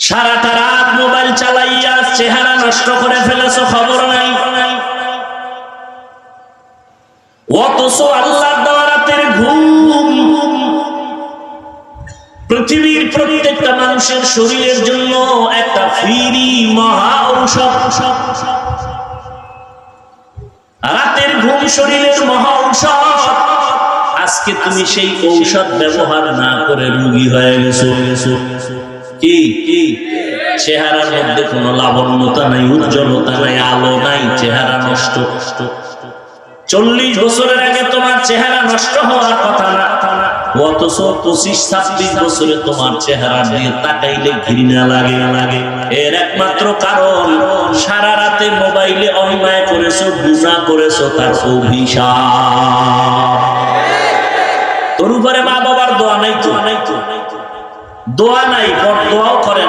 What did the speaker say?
সারাটা রাত মোবাইল চালাইয়া চেহারা নষ্ট করে ফেলেছো, খবর নাই। অথচ আল্লাহর দেওয়া রাতের ঘুম পৃথিবীর প্রত্যেকটা মানুষের শরীরের জন্য একটা ফ্রি মহা ঔষধ। রাতের ঘুম শরীরের মহা ঔষধ। আজকে তুমি সেই ঔষধ ব্যবহার না করে রোগী হয়ে গেছো। কি চেহারার মধ্যে কোনো লাবণ্যতা নাই, উজ্জ্বলতা নাই, আলো নাই, চেহারা নষ্ট। 40 বছরের আগে তোমার চেহারা নষ্ট হওয়ার কথা না, অথচ 25-26 বছরে তোমার চেহারা দিয়ে তাকাইলে ঘৃণা লাগে। এর একমাত্র কারণ সারা রাতে মোবাইলে অন্যায় করেছো, গুনাহ করেছো, তার অভিশাপ। তোর উপরে মা বাবার দোয়া নাই তো, দোয়া নাই, দোয়াও করে না।